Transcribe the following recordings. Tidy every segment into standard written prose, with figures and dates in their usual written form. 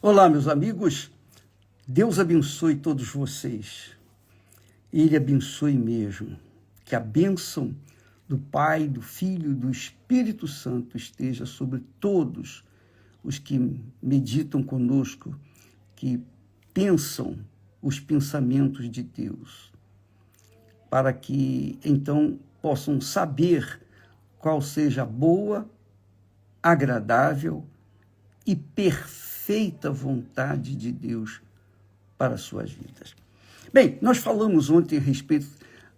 Olá, meus amigos. Deus abençoe todos vocês. Ele abençoe mesmo. Que a bênção do Pai, do Filho e do Espírito Santo esteja sobre todos os que meditam conosco, que pensam os pensamentos de Deus, para que então possam saber qual seja a boa, agradável e perfeita vontade de Deus para as suas vidas. Bem, nós falamos ontem a respeito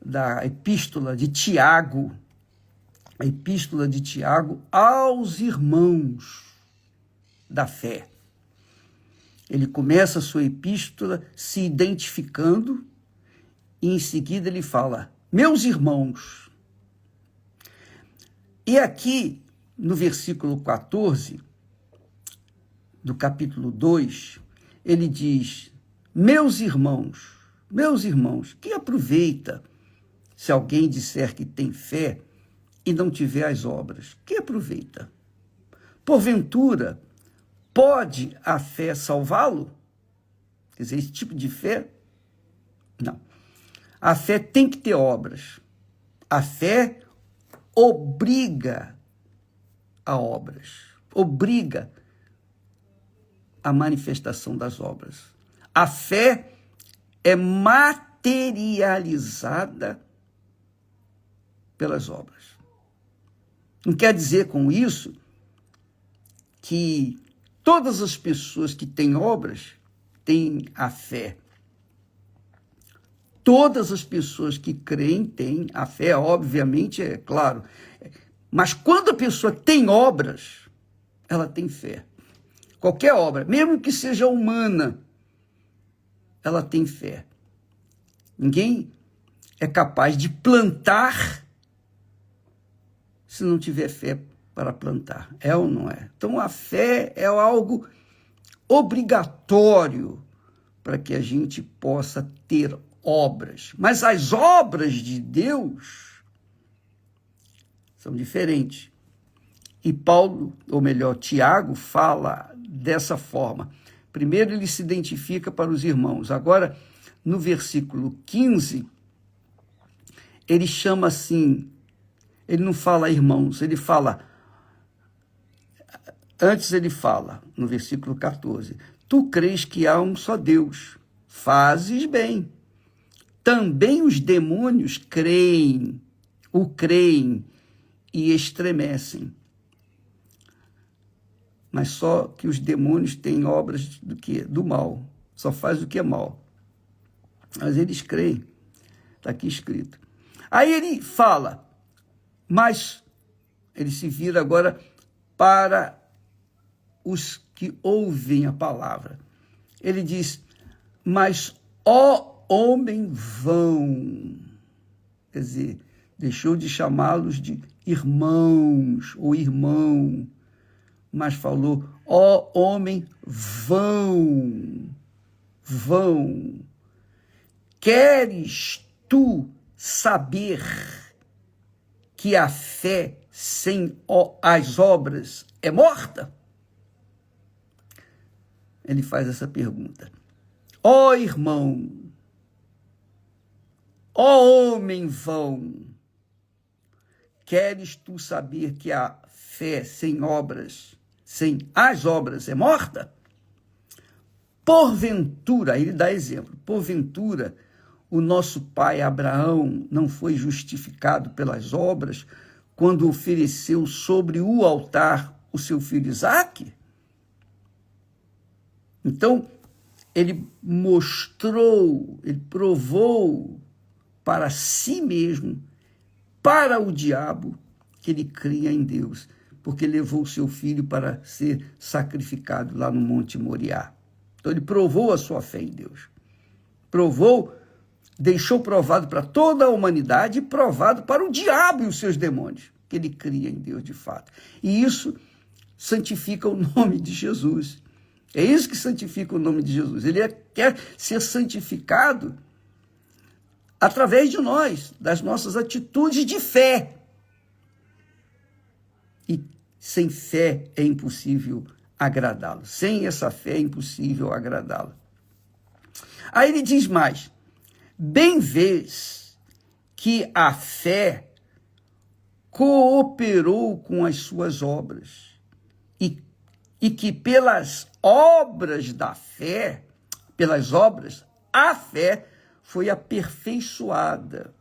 da epístola de Tiago, a epístola de Tiago aos irmãos da fé. Ele começa a sua epístola se identificando e em seguida ele fala, meus irmãos. E aqui no versículo 14 do capítulo 2, ele diz, meus irmãos, que aproveita se alguém disser que tem fé e não tiver as obras? Que aproveita? Porventura, pode a fé salvá-lo? Quer dizer, esse tipo de fé? Não. A fé tem que ter obras. A fé obriga a obras. Obriga a manifestação das obras. A fé é materializada pelas obras. Não quer dizer com isso que todas as pessoas que têm obras têm a fé. Todas as pessoas que creem têm a fé, obviamente, é claro. Mas quando a pessoa tem obras, ela tem fé. Qualquer obra, mesmo que seja humana, ela tem fé. Ninguém é capaz de plantar se não tiver fé para plantar. É ou não é? Então, a fé é algo obrigatório para que a gente possa ter obras. Mas as obras de Deus são diferentes. E Paulo, ou melhor, Tiago, fala dessa forma. Primeiro ele se identifica para os irmãos. Agora, no versículo 15, ele chama assim, ele não fala irmãos, ele fala, antes ele fala, no versículo 14, tu crês que há um só Deus, fazes bem. Também os demônios creem e estremecem. Mas só que os demônios têm obras do quê? Do mal. Só faz o que é mal. Mas eles creem. Está aqui escrito. Aí ele fala, mas ele se vira agora para os que ouvem a palavra. Ele diz, mas ó homem vão. Quer dizer, deixou de chamá-los de irmãos ou irmão, mas falou, ó homem, vão. Queres tu saber que a fé sem as obras é morta? Ele faz essa pergunta. Ó irmão, ó homem vão, queres tu saber que a fé sem as obras é morta? Porventura, ele dá exemplo, porventura o nosso pai Abraão não foi justificado pelas obras quando ofereceu sobre o altar o seu filho Isaque? Então, ele mostrou, ele provou para si mesmo, para o diabo, que ele cria em Deus, porque levou o seu filho para ser sacrificado lá no Monte Moriá. Então ele provou a sua fé em Deus. Deixou provado para toda a humanidade e provado para o diabo e os seus demônios, que ele cria em Deus de fato. E isso santifica o nome de Jesus. É isso que santifica o nome de Jesus. Ele quer ser santificado através de nós, das nossas atitudes de fé. E sem fé é impossível agradá-lo. Sem essa fé é impossível agradá-lo. Aí ele diz mais: bem vês que a fé cooperou com as suas obras, e que pelas obras da fé, pelas obras, a fé foi aperfeiçoada.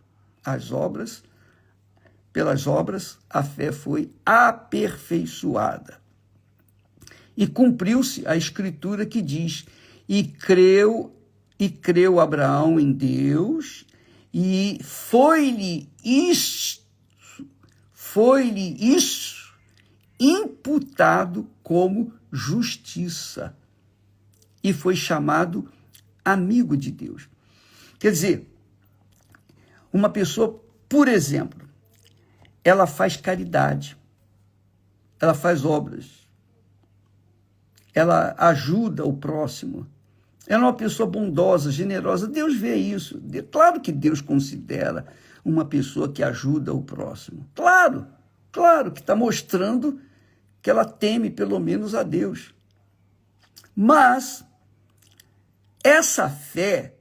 Pelas obras, a fé foi aperfeiçoada. E cumpriu-se a escritura que diz: e creu Abraão em Deus, e foi-lhe isso imputado como justiça, e foi chamado amigo de Deus. Quer dizer, uma pessoa, por exemplo, ela faz caridade, ela faz obras, ela ajuda o próximo, ela é uma pessoa bondosa, generosa. Deus vê isso. Claro que Deus considera uma pessoa que ajuda o próximo. Claro que está mostrando que ela teme pelo menos a Deus. Mas essa fé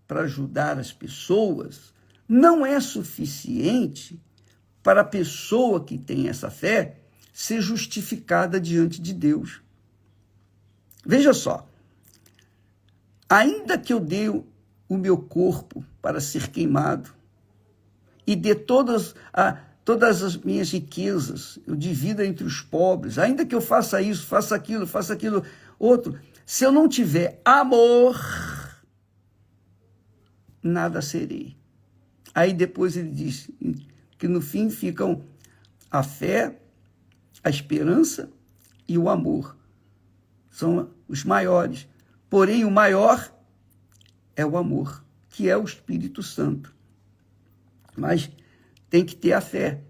para ajudar as pessoas não é suficiente para a pessoa que tem essa fé ser justificada diante de Deus. Veja só, ainda que eu dê o meu corpo para ser queimado e dê todas as minhas riquezas, eu divido entre os pobres, ainda que eu faça isso, faça aquilo outro, se eu não tiver amor, nada serei. Aí depois ele diz que no fim ficam a fé, a esperança e o amor. São os maiores. Porém, o maior é o amor, que é o Espírito Santo. Mas tem que ter a fé.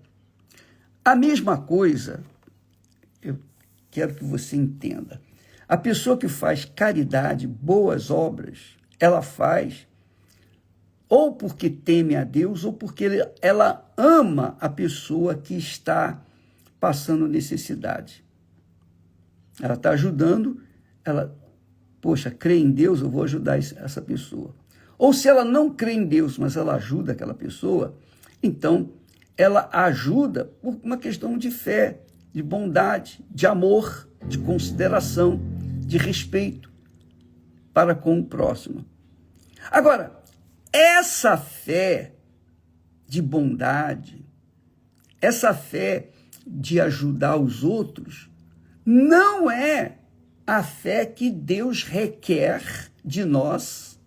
A mesma coisa, eu quero que você entenda. A pessoa que faz caridade, boas obras, ela faz ou porque teme a Deus, ou porque ela ama a pessoa que está passando necessidade. Ela está ajudando, poxa, crê em Deus, eu vou ajudar essa pessoa. Ou se ela não crê em Deus, mas ela ajuda aquela pessoa, então ela ajuda por uma questão de fé, de bondade, de amor, de consideração, de respeito para com o próximo. Agora, essa fé de bondade, essa fé de ajudar os outros, não é a fé que Deus requer de nós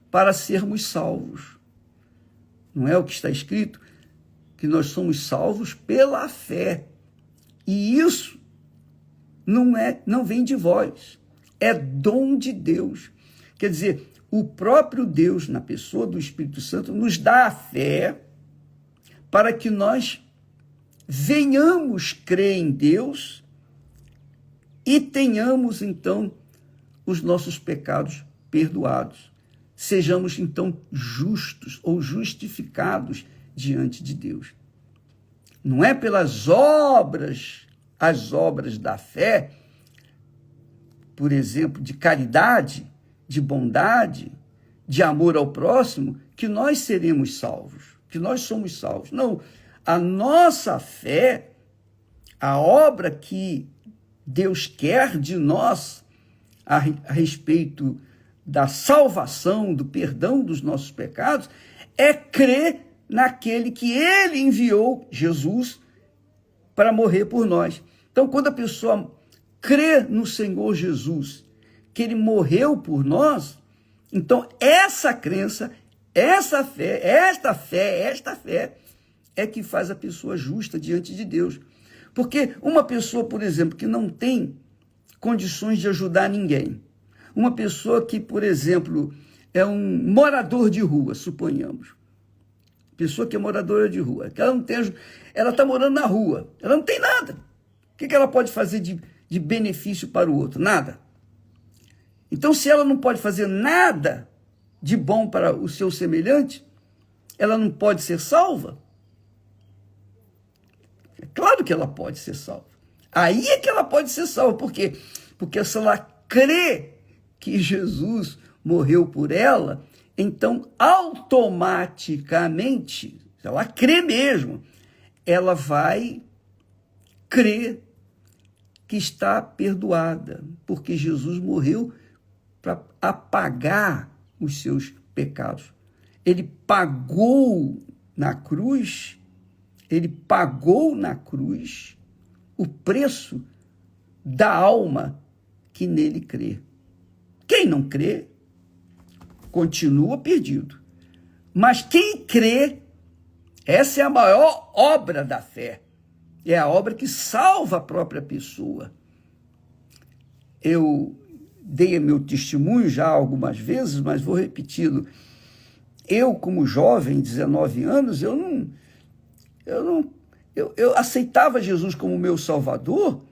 para sermos salvos. Não é o que está escrito? Que nós somos salvos pela fé. E isso não vem de vós, é dom de Deus. Quer dizer, o próprio Deus, na pessoa do Espírito Santo, nos dá a fé para que nós venhamos crer em Deus e tenhamos, então, os nossos pecados perdoados. Sejamos, então, justos ou justificados diante de Deus. Não é pelas obras, as obras da fé, por exemplo, de caridade, de bondade, de amor ao próximo, que nós seremos salvos, que nós somos salvos. Não, a nossa fé, a obra que Deus quer de nós a respeito da salvação, do perdão dos nossos pecados, é crer naquele que Ele enviou, Jesus, para morrer por nós. Então, quando a pessoa crê no Senhor Jesus, que Ele morreu por nós, então essa crença, esta fé é que faz a pessoa justa diante de Deus. Porque uma pessoa, por exemplo, que não tem condições de ajudar ninguém, uma pessoa que, por exemplo, é um morador de rua, suponhamos, pessoa que é moradora de rua, que ela está morando na rua, ela não tem nada. O que ela pode fazer de benefício para o outro? Nada. Então, se ela não pode fazer nada de bom para o seu semelhante, ela não pode ser salva? É claro que ela pode ser salva. Aí é que ela pode ser salva. Por quê? Porque se ela crê que Jesus morreu por ela, então automaticamente, se ela crê mesmo, ela vai crer que está perdoada, porque Jesus morreu para apagar os seus pecados. Ele pagou na cruz o preço da alma que nele crê. Quem não crê, continua perdido. Mas quem crê, essa é a maior obra da fé. É a obra que salva a própria pessoa. Eu dei meu testemunho já algumas vezes, mas vou repeti-lo. Eu, como jovem, 19 anos, eu aceitava Jesus como meu Salvador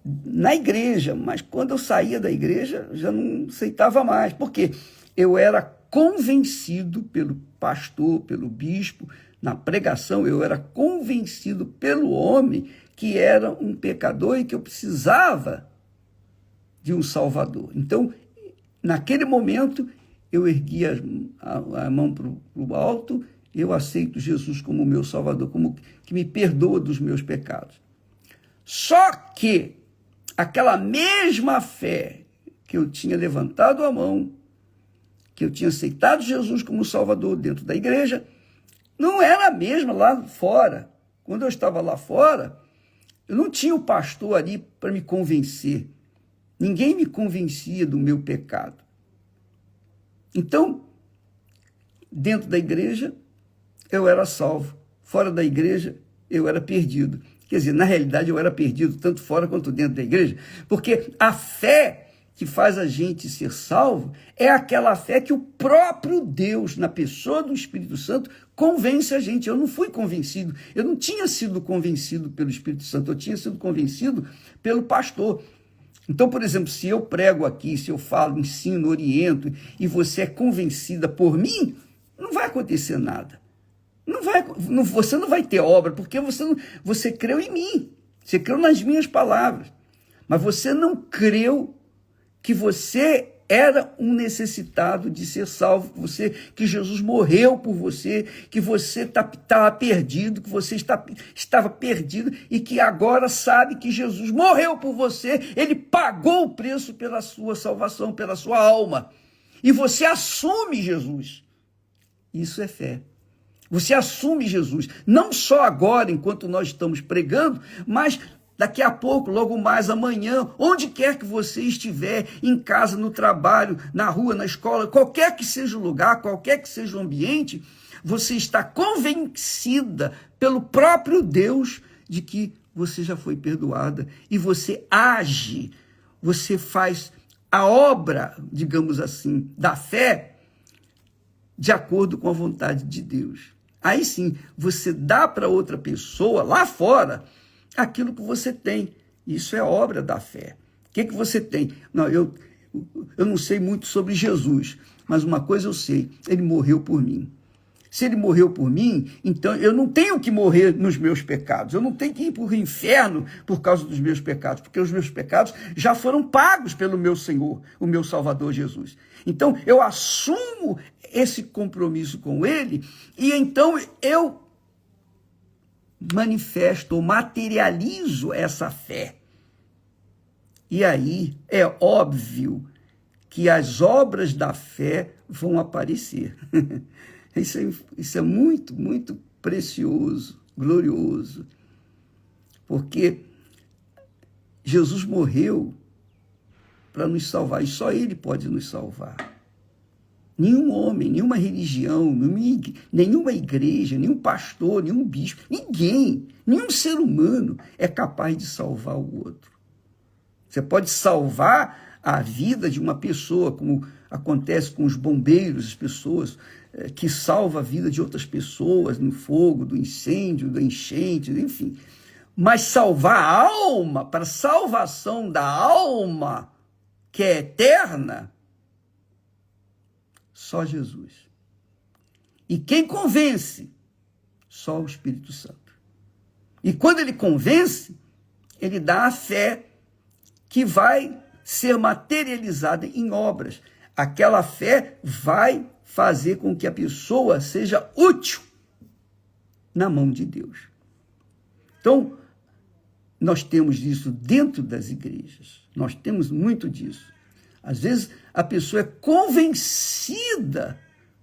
na igreja, mas quando eu saía da igreja, já não aceitava mais. Por quê? Eu era convencido pelo pastor, pelo bispo, na pregação, eu era convencido pelo homem que era um pecador e que eu precisava de um Salvador. Então, naquele momento, eu ergui a mão para o alto, eu aceito Jesus como meu Salvador, como que me perdoa dos meus pecados. Só que aquela mesma fé que eu tinha levantado a mão, que eu tinha aceitado Jesus como Salvador dentro da igreja, não era a mesma lá fora. Quando eu estava lá fora, eu não tinha o pastor ali para me convencer. Ninguém me convencia do meu pecado. Então, dentro da igreja, eu era salvo. Fora da igreja, eu era perdido. Quer dizer, na realidade, eu era perdido tanto fora quanto dentro da igreja, porque a fé que faz a gente ser salvo é aquela fé que o próprio Deus, na pessoa do Espírito Santo, convence a gente. Eu não fui convencido, eu não tinha sido convencido pelo Espírito Santo, eu tinha sido convencido pelo pastor. Então, por exemplo, se eu prego aqui, se eu falo, ensino, oriento, e você é convencida por mim, não vai acontecer nada. Você não vai ter obra, porque você creu em mim, você creu nas minhas palavras, mas você não creu que você era um necessitado de ser salvo, que Jesus morreu por você, que você estava perdido, que você estava perdido e que agora sabe que Jesus morreu por você, ele pagou o preço pela sua salvação, pela sua alma. E você assume Jesus. Isso é fé. Você assume Jesus, não só agora, enquanto nós estamos pregando, mas daqui a pouco, logo mais amanhã, onde quer que você estiver, em casa, no trabalho, na rua, na escola, qualquer que seja o lugar, qualquer que seja o ambiente, você está convencida pelo próprio Deus de que você já foi perdoada e você age, você faz a obra, digamos assim, da fé de acordo com a vontade de Deus. Aí sim, você dá para outra pessoa lá fora aquilo que você tem. Isso é obra da fé. O que você tem? Não, eu não sei muito sobre Jesus, mas uma coisa eu sei, ele morreu por mim. Se ele morreu por mim, então eu não tenho que morrer nos meus pecados, eu não tenho que ir para o inferno por causa dos meus pecados, porque os meus pecados já foram pagos pelo meu Senhor, o meu Salvador Jesus. Então eu assumo esse compromisso com ele e então eu manifesto ou materializo essa fé. E aí é óbvio que as obras da fé vão aparecer. Isso é muito, muito precioso, glorioso, porque Jesus morreu para nos salvar, e só Ele pode nos salvar. Nenhum homem, nenhuma religião, nenhuma igreja, nenhum pastor, nenhum bispo, nenhum ser humano é capaz de salvar o outro. Você pode salvar a vida de uma pessoa, como acontece com os bombeiros, as pessoas que salvam a vida de outras pessoas no fogo, do incêndio, da enchente, enfim. Mas salvar a alma, para a salvação da alma, que é eterna, só Jesus. E quem convence? Só o Espírito Santo. E quando ele convence, Ele dá a fé que vai ser materializada em obras. Aquela fé vai fazer com que a pessoa seja útil na mão de Deus. Então, nós temos isso dentro das igrejas. Nós temos muito disso. Às vezes, a pessoa é convencida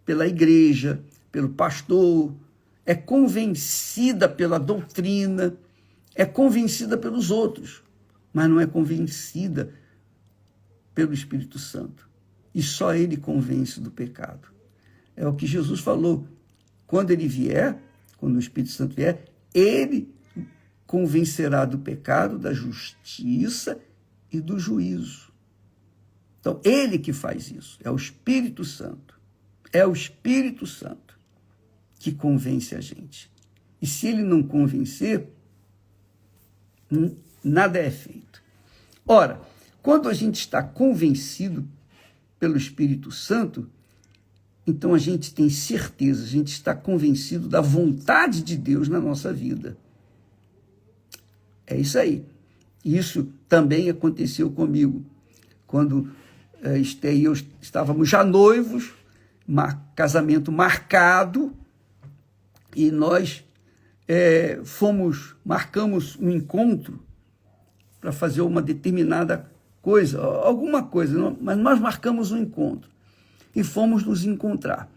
pela igreja, pelo pastor, é convencida pela doutrina, é convencida pelos outros, mas não é convencida pelo Espírito Santo. E só ele convence do pecado. É o que Jesus falou. Quando ele vier, quando o Espírito Santo vier, ele convencerá do pecado, da justiça e do juízo. Então, ele que faz isso, é o Espírito Santo. É o Espírito Santo que convence a gente. E se ele não convencer, nada é feito. Ora, quando a gente está convencido pelo Espírito Santo, então a gente tem certeza, a gente está convencido da vontade de Deus na nossa vida. É isso aí. Isso também aconteceu comigo. Quando Esther e eu estávamos já noivos, casamento marcado, e nós marcamos um encontro para fazer uma determinada coisa, alguma coisa, mas nós marcamos um encontro e fomos nos encontrar.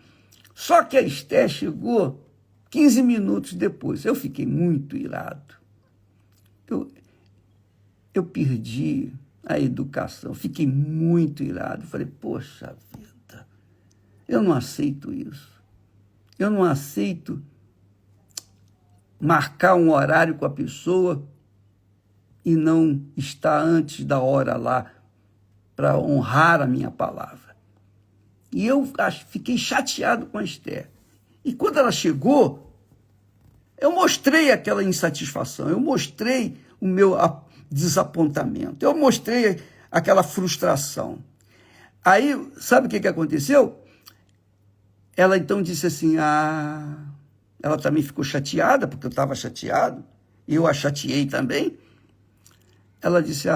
Só que a Esther chegou 15 minutos depois. Eu fiquei muito irado. Eu perdi a educação, fiquei muito irado. Falei, poxa vida, eu não aceito isso. Eu não aceito marcar um horário com a pessoa e não estar antes da hora lá para honrar a minha palavra. E eu fiquei chateado com a Esther. E quando ela chegou, eu mostrei aquela insatisfação, eu mostrei o meu desapontamento, eu mostrei aquela frustração. Aí, sabe o que aconteceu? Ela então disse assim, ela também ficou chateada, porque eu estava chateado, e eu a chateei também. Ela disse,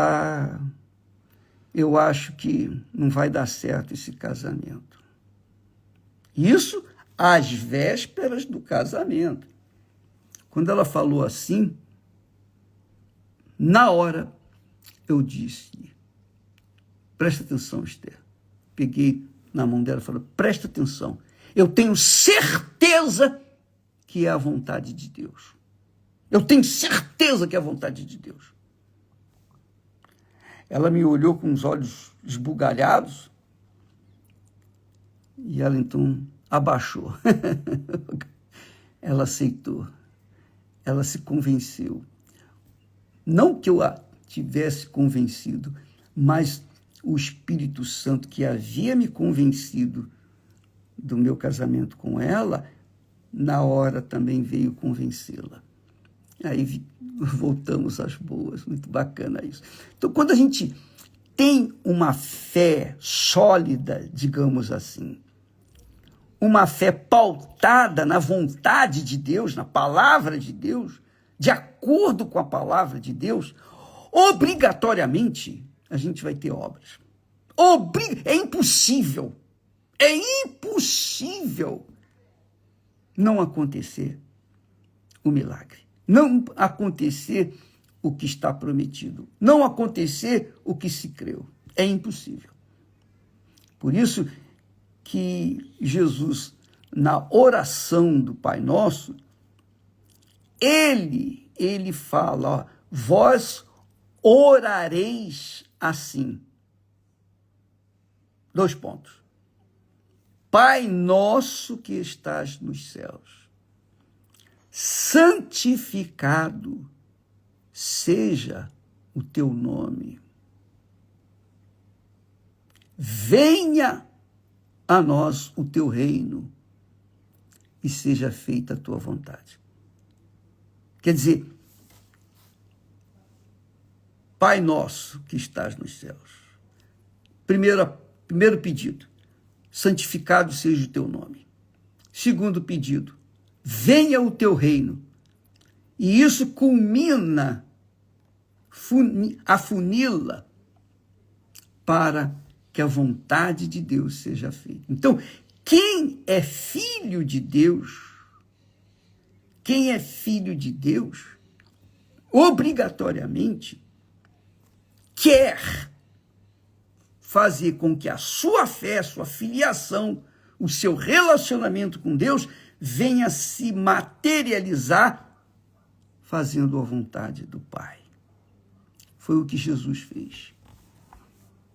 eu acho que não vai dar certo esse casamento. Isso às vésperas do casamento. Quando ela falou assim, na hora eu disse, presta atenção, Esther. Peguei na mão dela e falei, presta atenção. Eu tenho certeza que é a vontade de Deus. Eu tenho certeza que é a vontade de Deus. Ela me olhou com os olhos esbugalhados e ela então abaixou. Ela aceitou. Ela se convenceu. Não que eu a tivesse convencido, mas o Espírito Santo que havia me convencido do meu casamento com ela, na hora também veio convencê-la. Aí voltamos às boas, muito bacana isso. Então, quando a gente tem uma fé sólida, digamos assim, uma fé pautada na vontade de Deus, na palavra de Deus, de acordo com a palavra de Deus, obrigatoriamente a gente vai ter obras. É impossível não acontecer o milagre. Não acontecer o que está prometido. Não acontecer o que se creu. É impossível. Por isso que Jesus, na oração do Pai Nosso, ele fala, ó, vós orareis assim. 2 pontos. Pai nosso que estás nos céus, santificado seja o teu nome. Venha a nós o teu reino e seja feita a tua vontade. Quer dizer, Pai nosso que estás nos céus. Primeiro pedido, santificado seja o teu nome. Segundo pedido, venha o teu reino. E isso culmina afunila para que a vontade de Deus seja feita. Então, quem é filho de Deus, obrigatoriamente quer fazer com que a sua fé, sua filiação, o seu relacionamento com Deus venha se materializar fazendo a vontade do Pai. Foi o que Jesus fez.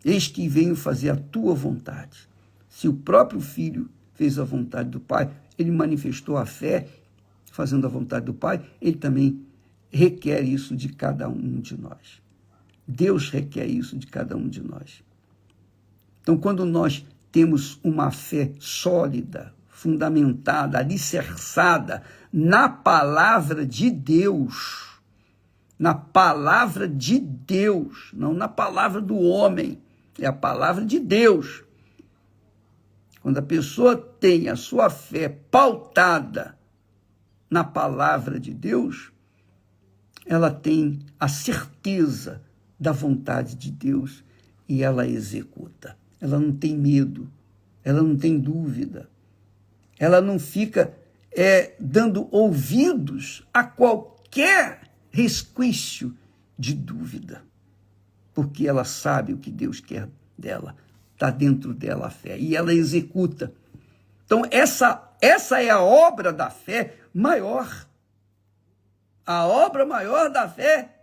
Eis que venho fazer a tua vontade. Se o próprio Filho fez a vontade do Pai, ele manifestou a fé fazendo a vontade do Pai, ele também requer isso de cada um de nós. Deus requer isso de cada um de nós. Então, quando nós temos uma fé sólida, fundamentada, alicerçada na palavra de Deus, não na palavra do homem, é a palavra de Deus. Quando a pessoa tem a sua fé pautada na palavra de Deus, ela tem a certeza da vontade de Deus e ela executa. Ela não tem medo, ela não tem dúvida, ela não fica dando ouvidos a qualquer resquício de dúvida, porque ela sabe o que Deus quer dela, está dentro dela a fé, e ela executa. Então, essa é a obra da fé maior. A obra maior da fé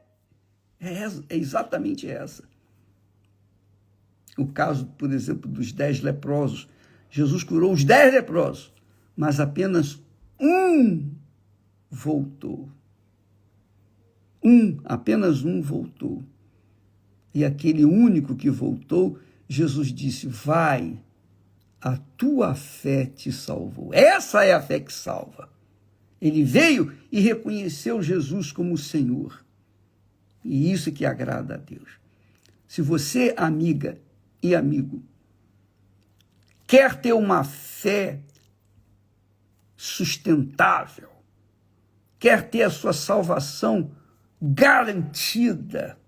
é exatamente essa. O caso, por exemplo, dos 10 leprosos. Jesus curou os 10 leprosos, mas apenas um voltou. Apenas um voltou. E aquele único que voltou, Jesus disse: vai, a tua fé te salvou. Essa é a fé que salva. Ele veio e reconheceu Jesus como Senhor. E isso que agrada a Deus. Se você, amiga e amigo, quer ter uma fé sustentável, quer ter a sua salvação garantida,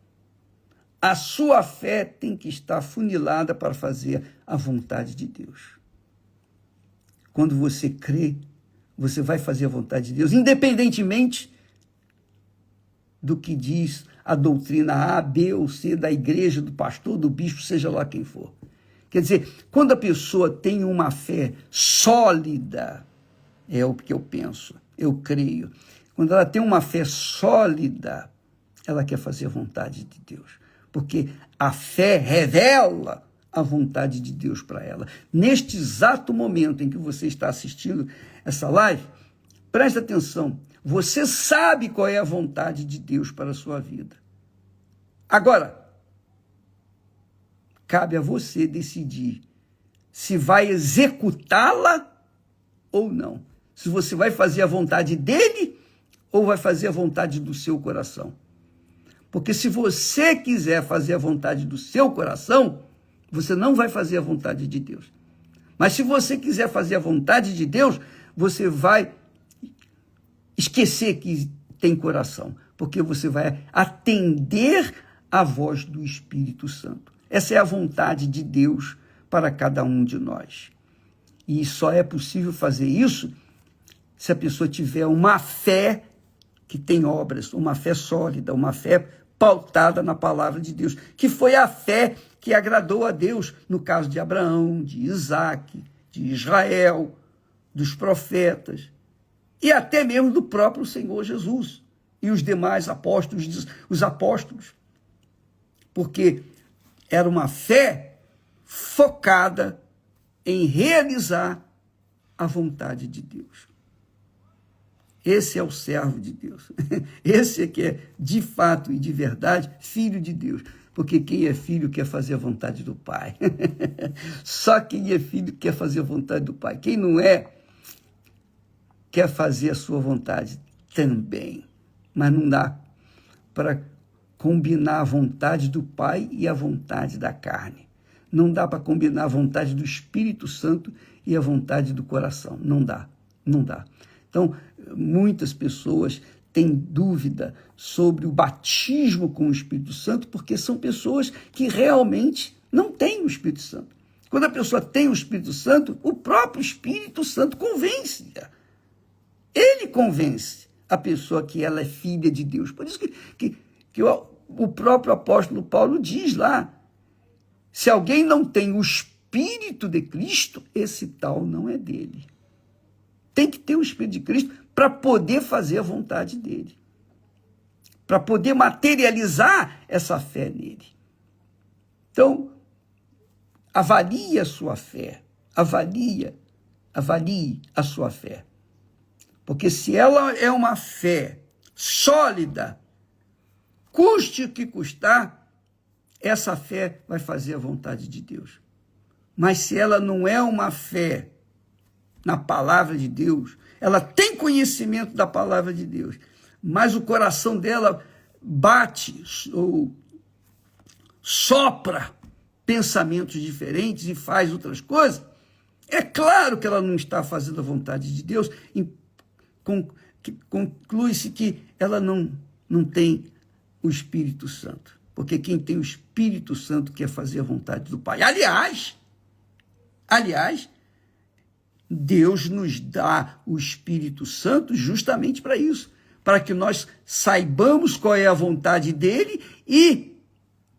a sua fé tem que estar funilada para fazer a vontade de Deus. Quando você crê, você vai fazer a vontade de Deus, independentemente do que diz a doutrina A, B ou C da igreja, do pastor, do bispo, seja lá quem for. Quer dizer, quando a pessoa tem uma fé sólida, é o que eu penso, eu creio. Quando ela tem uma fé sólida, ela quer fazer a vontade de Deus. Porque a fé revela a vontade de Deus para ela. Neste exato momento em que você está assistindo essa live, presta atenção, você sabe qual é a vontade de Deus para a sua vida. Agora, cabe a você decidir se vai executá-la ou não. Se você vai fazer a vontade dele ou vai fazer a vontade do seu coração. Porque se você quiser fazer a vontade do seu coração, você não vai fazer a vontade de Deus. Mas se você quiser fazer a vontade de Deus, você vai esquecer que tem coração, porque você vai atender à voz do Espírito Santo. Essa é a vontade de Deus para cada um de nós. E só é possível fazer isso se a pessoa tiver uma fé que tem obras, uma fé sólida, uma fé pautada na palavra de Deus, que foi a fé que agradou a Deus no caso de Abraão, de Isaac, de Israel, dos profetas, e até mesmo do próprio Senhor Jesus e os demais apóstolos, os apóstolos, porque era uma fé focada em realizar a vontade de Deus. Esse é o servo de Deus. Esse é que é, de fato e de verdade, filho de Deus. Porque quem é filho quer fazer a vontade do Pai. Só quem é filho quer fazer a vontade do Pai. Quem não é, quer fazer a sua vontade também. Mas não dá para combinar a vontade do Pai e a vontade da carne. Não dá para combinar a vontade do Espírito Santo e a vontade do coração. Não dá, não dá. Então, muitas pessoas tem dúvida sobre o batismo com o Espírito Santo, porque são pessoas que realmente não têm o Espírito Santo. Quando a pessoa tem o Espírito Santo, o próprio Espírito Santo convence-a. Ele convence a pessoa que ela é filha de Deus. Por isso que o próprio apóstolo Paulo diz lá, se alguém não tem o Espírito de Cristo, esse tal não é dele. Tem que ter o Espírito de Cristo para poder fazer a vontade dele, para poder materializar essa fé nele. Então, avalie a sua fé, avalie a sua fé. Porque se ela é uma fé sólida, custe o que custar, essa fé vai fazer a vontade de Deus. Mas se ela não é uma fé na palavra de Deus, ela tem conhecimento da palavra de Deus, mas o coração dela bate ou sopra pensamentos diferentes e faz outras coisas, é claro que ela não está fazendo a vontade de Deus, conclui-se que ela não tem o Espírito Santo, porque quem tem o Espírito Santo quer fazer a vontade do Pai. Aliás, Deus nos dá o Espírito Santo justamente para isso, para que nós saibamos qual é a vontade dele e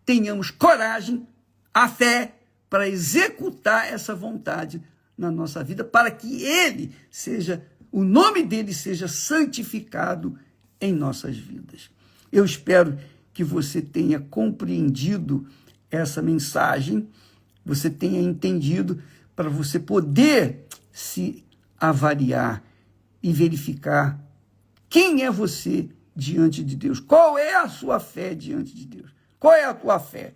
tenhamos coragem, a fé, para executar essa vontade na nossa vida, para que o nome dele seja santificado em nossas vidas. Eu espero que você tenha compreendido essa mensagem, você tenha entendido, para você poder se avaliar e verificar quem é você diante de Deus. Qual é a sua fé diante de Deus? Qual é a tua fé?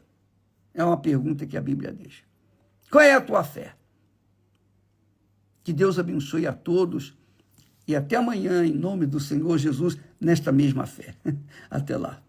É uma pergunta que a Bíblia deixa. Qual é a tua fé? Que Deus abençoe a todos e até amanhã, em nome do Senhor Jesus, nesta mesma fé. Até lá.